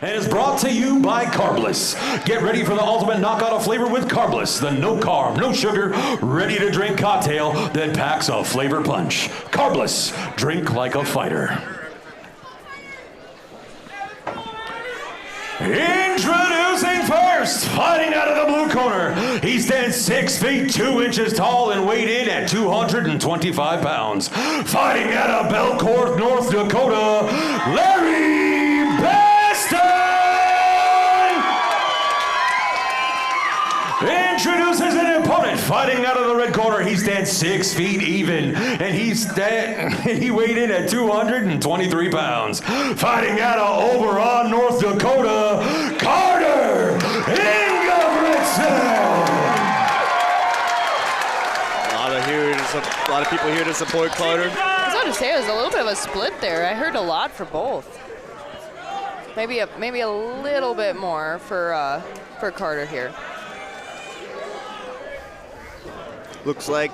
and is brought to you by Carbless. Get ready for the ultimate knockout of flavor with Carbless, the no carb, no sugar, ready to drink cocktail that packs a flavor punch. Carbless, drink like a fighter. Introducing first, fighting out of the blue corner. He stands 6 feet 2 inches tall and weighed in at 225 pounds. Fighting out of Belcourt, North Dakota, Larry Beston! Introduces an opponent, fighting out of the red corner. He stands 6 feet even, and he weighed in at 223 pounds. Fighting out of Oberon, North Dakota, Carter Engebretson. A lot of people here to support Carter. I was about to say, it was a little bit of a split there. I heard a lot for both. Maybe a little bit more for Carter here. Looks like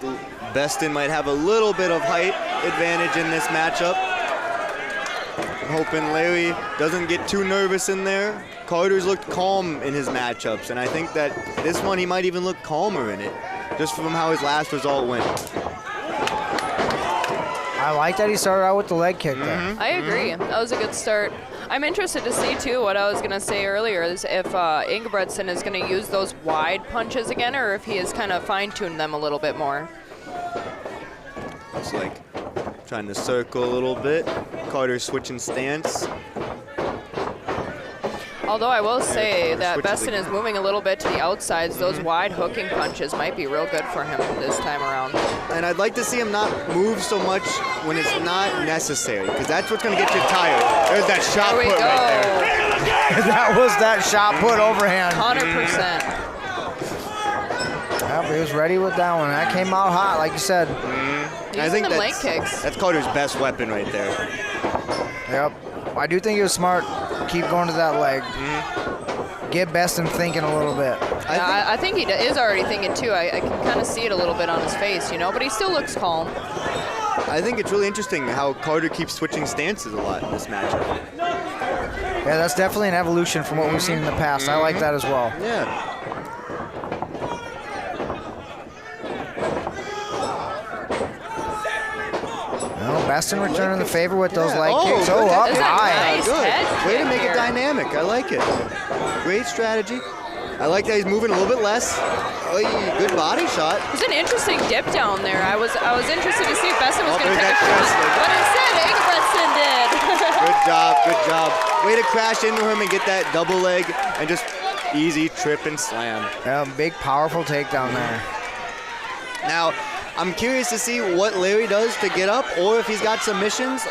Beston might have a little bit of height advantage in this matchup. I'm hoping Larry doesn't get too nervous in there. Carter's looked calm in his matchups, and I think that this one he might even look calmer in it, just from how his last result went. I like that he started out with the leg kick there. I agree. That was a good start. I'm interested to see, too, what I was going to say earlier, is if Engebretson is going to use those wide punches again, or if he has kind of fine-tuned them a little bit more. Looks like trying to circle a little bit. Carter switching stance. Although I will say that Beston is moving a little bit to the outsides. Those wide hooking punches might be real good for him this time around. And I'd like to see him not move so much when it's not necessary, because that's what's going to get you tired. There's that shot put right there. That was that shot put overhand. 100%. Yep, he was ready with that one. That came out hot, like you said. I think them leg kicks. That's Carter's best weapon right there. Yep. I do think it was smart. Keep going to that leg. Get Beston thinking a little bit. I think he is already thinking too. I can kind of see it a little bit on his face, you know, but he still looks calm. I think it's really interesting how Carter keeps switching stances a lot in this matchup. Yeah, that's definitely an evolution from what we've seen in the past. I like that as well. Yeah. Well, Beston returning the favor with those leg kicks. Good. Up That's a high. nice Good. head Way to kick make here. it dynamic. I like it. Great strategy. I like that he's moving a little bit less. Oy, good body shot. It's an interesting dip down there. I was interested to see if Beston was going to there's take a that shot, chest. but instead Engebretson did. Good job, good job. Way to crash into him and get that double leg and just easy trip and slam. Yeah, big, powerful takedown there. Now, I'm curious to see what Larry does to get up, or if he's got submissions.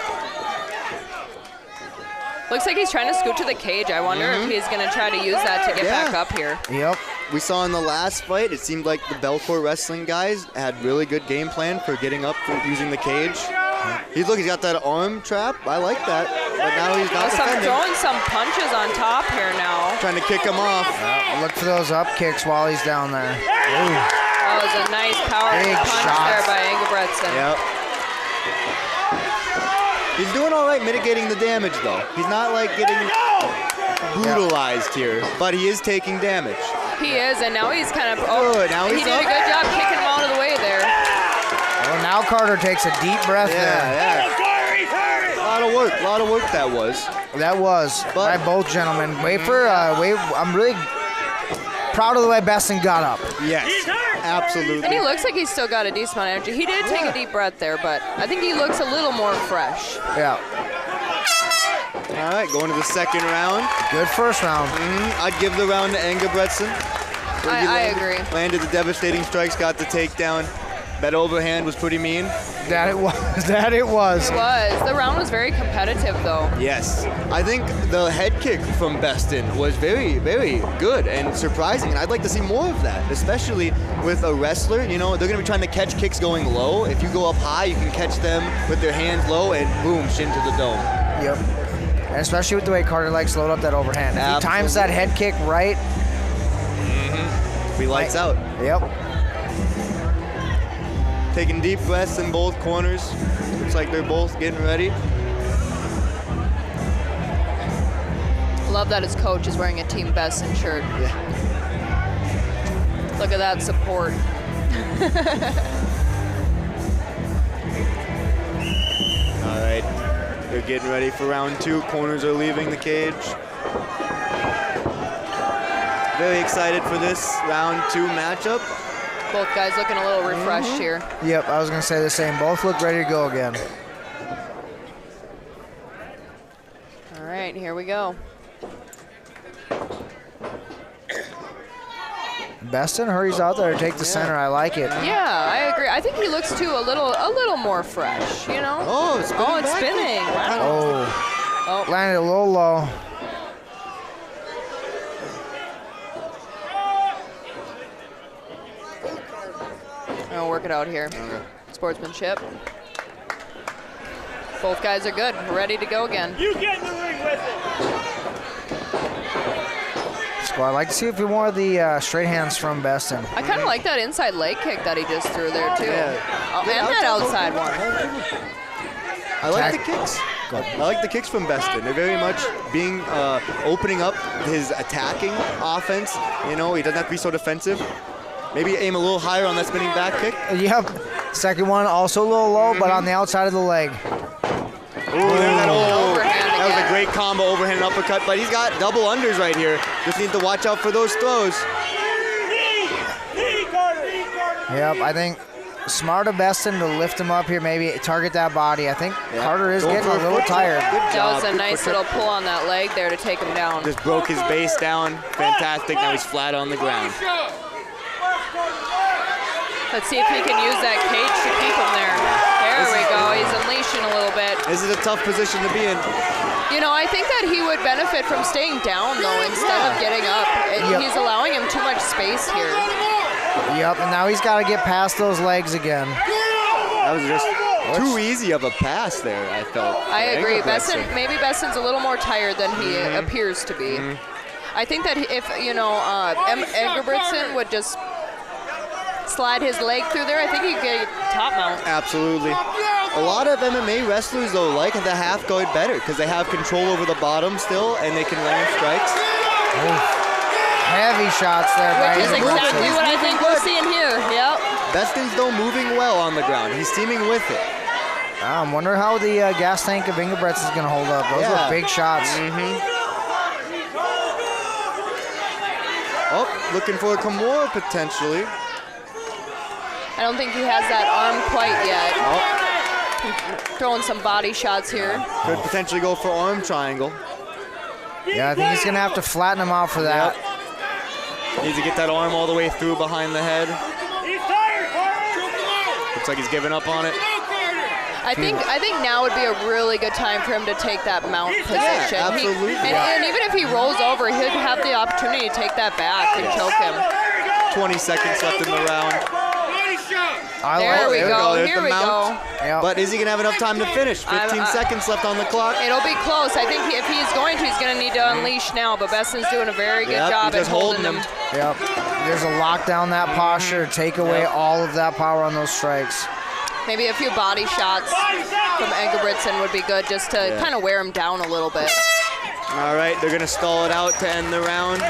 Looks like he's trying to scoot to the cage. I wonder if he's going to try to use that to get back up here. Yep. We saw in the last fight, it seemed like the Belcourt wrestling guys had really good game plan for getting up for using the cage. He's got that arm trap. I like that. But now he's not defending. Throwing some punches on top here now. Trying to kick him off. Look for those up kicks while he's down there. Ooh. That was a nice power Big punch shots. there by Engebretson. Yep. He's doing all right mitigating the damage, though. He's not getting brutalized here, but he is taking damage. He is, and now he's kind of. Good, now he he's did a up. good job kicking him out of the way there. Well, now Carter takes a deep breath there. Yeah. A lot of work that was. That was by both gentlemen. I'm really proud of the way Beston got up. Yes, absolutely. And he looks like he's still got a decent amount of energy. He did take a deep breath there, but I think he looks a little more fresh. Yeah. All right, going to the second round. Good first round. I'd give the round to Engebretson. I agree. Landed the devastating strikes, got the takedown. That overhand was pretty mean. That it was. That it was. It was. The round was very competitive, though. Yes. I think the head kick from Beston was very, very good and surprising. And I'd like to see more of that, especially with a wrestler. You know, they're going to be trying to catch kicks going low. If you go up high, you can catch them with their hands low and boom, shin to the dome. Yep. And especially with the way Carter likes to load up that overhand. If he times that head kick right. He lights out. Yep. Taking deep breaths in both corners. Looks like they're both getting ready. Love that his coach is wearing a Team Beston shirt. Yeah. Look at that support. All right, they're getting ready for round 2. Corners are leaving the cage. Very excited for this round 2 matchup. Both guys looking a little refreshed here. Yep, I was going to say the same. Both look ready to go again. All right, here we go. Beston hurries out there to take the center. I like it. Yeah, I agree. I think he looks too a little more fresh, you know? Oh, it's spinning. Oh, it's spinning. Wow. Oh, landed a little low. I'll work it out here. Okay. Sportsmanship. Both guys are good. We're ready to go again. You get in the ring with it. So I'd like to see a few more of the straight hands from Beston. I kind of like that inside leg kick that he just threw there, too. Yeah. Oh, and that outside one. I like the kicks. I like the kicks from Beston. They're very much being opening up his attacking offense. You know, he doesn't have to be so defensive. Maybe aim a little higher on that spinning back kick. Yep. Second one also a little low, but on the outside of the leg. Ooh, there's that Overhand that was again. a great combo, overhand and uppercut, but he's got double unders right here. Just needs to watch out for those throws. Knee, Carter. Knee, Carter. Yep, I think smart of Beston to lift him up here, maybe target that body. I think Yeah. Carter is Going getting for a little foot tired. Good That job. was a Good nice foot little pull on that leg there to take him down. Just broke his base down. Fantastic. Now he's flat on the ground. Let's see if he can use that cage to keep him there. There we go. He's unleashing a little bit. This is a tough position to be in. You know, I think that he would benefit from staying down, though, instead of getting up. Yep. He's allowing him too much space here. Yep, and now he's got to get past those legs again. That was just too easy of a pass there, I felt. I agree. Engebretson. Maybe Beston's a little more tired than he appears to be. I think that if, you know, Engebretson would just slide his leg through there, I think he'd get a top mount. Absolutely. A lot of MMA wrestlers, though, like the half guard better because they have control over the bottom still and they can land strikes. Heavy shots there by Which is exactly Engebretson. what I think we're seeing here. Yep. Beston's, though, moving well on the ground. He's teaming with it. I'm wondering how the gas tank of Engebretson is going to hold up. Those Yeah. were big shots. Oh, looking for a Kimura potentially. I don't think he has that arm quite yet. Oh, Throwing some body shots here. could potentially go for arm triangle. Yeah, I think he's going to have to flatten him out for that. Needs to get that arm all the way through behind the head. He's tired, Carter. Looks like he's giving up on it. I think now would be a really good time for him to take that mount position. absolutely. And even if he rolls over, he'll have the opportunity to take that back and choke him. 20 seconds left in the round. There we go. There's Here the we mount. go. Yep. But is he going to have enough time to finish? 15 seconds left on the clock. It'll be close. I think if he's going to, he's going to need to unleash now. But Beston's doing a very good Yep, job he's at just holding holding him. Yep. There's a lockdown that posture to take away all of that power on those strikes. Maybe a few body shots from Engebretson would be good just to kind of wear him down a little bit. All right, they're going to stall it out to end the round.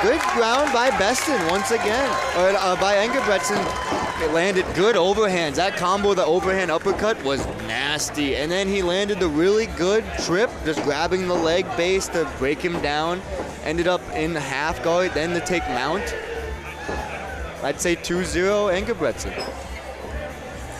Good round by Beston once again, or by Engebretson. It landed good overhands. That combo, the overhand uppercut, was nasty. And then he landed the really good trip, just grabbing the leg base to break him down. Ended up in half guard, then the take mount. I'd say 2-0 Engebretson.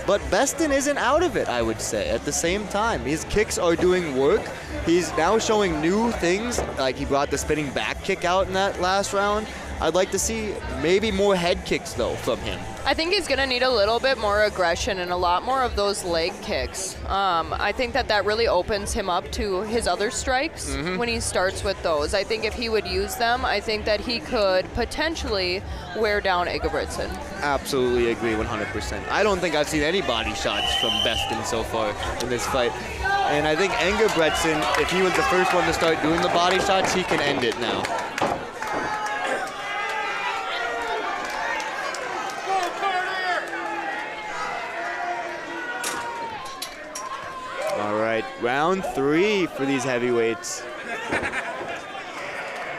But Beston isn't out of it, I would say, at the same time. His kicks are doing work. He's now showing new things, like he brought the spinning back kick out in that last round. I'd like to see maybe more head kicks, though, from him. I think he's going to need a little bit more aggression and a lot more of those leg kicks. I think that really opens him up to his other strikes when he starts with those. I think if he would use them, I think that he could potentially wear down Engebretson. Absolutely agree 100%. I don't think I've seen any body shots from Beston so far in this fight. And I think Engebretson, if he was the first one to start doing the body shots, he can end it now. All right, round 3 for these heavyweights.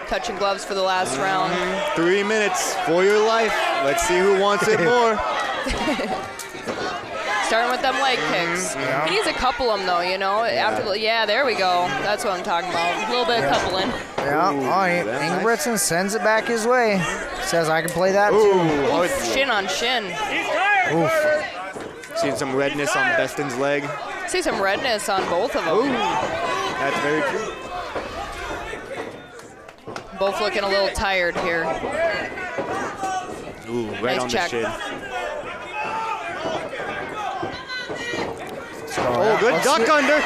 touching gloves for the last round. 3 minutes for your life. Let's see who wants it more. Starting with them leg kicks. He needs a couple of them though, you know. After there we go. That's what I'm talking about. A little bit of coupling. Yeah. Engebretson sends it back his way. Says I can play that too. Oof, shin on shin. He's tired, Carter. Seeing some redness on Beston's leg. See some redness on both of them. Ooh, that's very true. Both looking a little tired here. Ooh, right Nice on check. the shin. Oh, good duck under.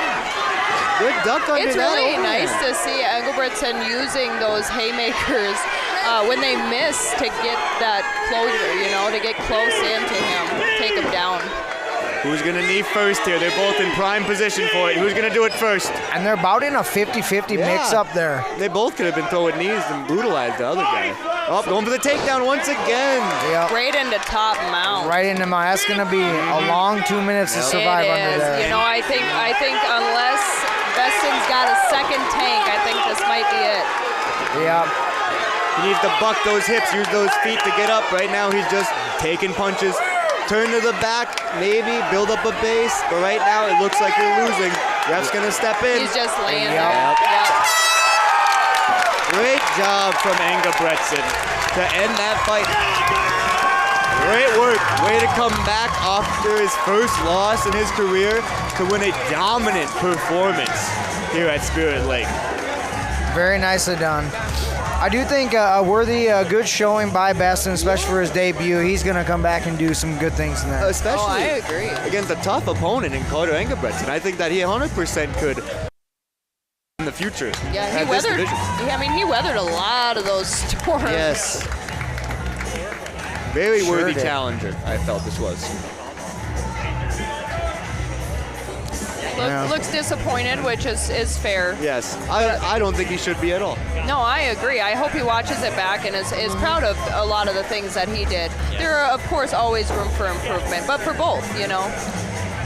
Good duck under. It's that really overhand. nice to see Engebretson using those haymakers when they miss to get that closure, you know, to get close into him, take him down. Who's gonna knee first here? They're both in prime position for it. Who's gonna do it first? And they're about in a 50-50 mix up there. They both could have been throwing knees and brutalized the other guy. Oh, going for the takedown once again. Yep. Great into top mount. Right into my. That's gonna be a long 2 minutes to survive It under is. there. You know, I think unless Beston's got a second tank, I think this might be it. Yep. He needs to buck those hips, use those feet to get up. Right now, he's just taking punches. Turn to the back, maybe build up a base, but right now it looks like you're losing. Ref's gonna step in. He's just laying Yep. there. Yep. Great job from Engebretson to end that fight. Great work. Way to come back after his first loss in his career to win a dominant performance here at Spirit Lake. Very nicely done. I do think a worthy, good showing by Beston, especially for his debut. He's going to come back and do some good things in that. Especially Oh, I agree. against a tough opponent in Carter Engebretson. I think that he 100% could in the future. Yeah, he at this weathered. division. I mean, he weathered a lot of those storms. Yes. Very Sure worthy did. challenger, I felt this was. Looks disappointed, which is fair. Yes. I don't think he should be at all. No, I agree. I hope he watches it back and is proud of a lot of the things that he did. There are, of course, always room for improvement, but for both, you know.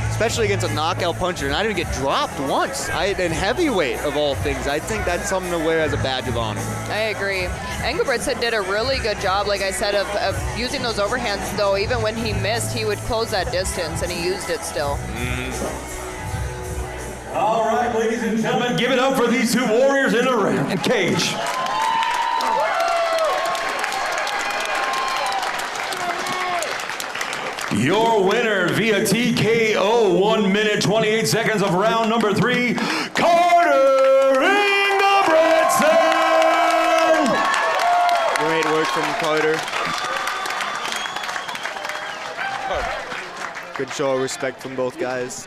Especially against a knockout puncher, and I didn't get dropped once. In heavyweight, of all things. I think that's something to wear as a badge of honor. I agree. Engebretson did a really good job, like I said, of using those overhands, though. Even when he missed, he would close that distance, and he used it still. All right, ladies and gentlemen, give it up for these two warriors in the ring cage. Your winner via TKO, 1 minute 28 seconds of round number 3, Carter Engebretson. Great work from Carter. Good show of respect from both guys.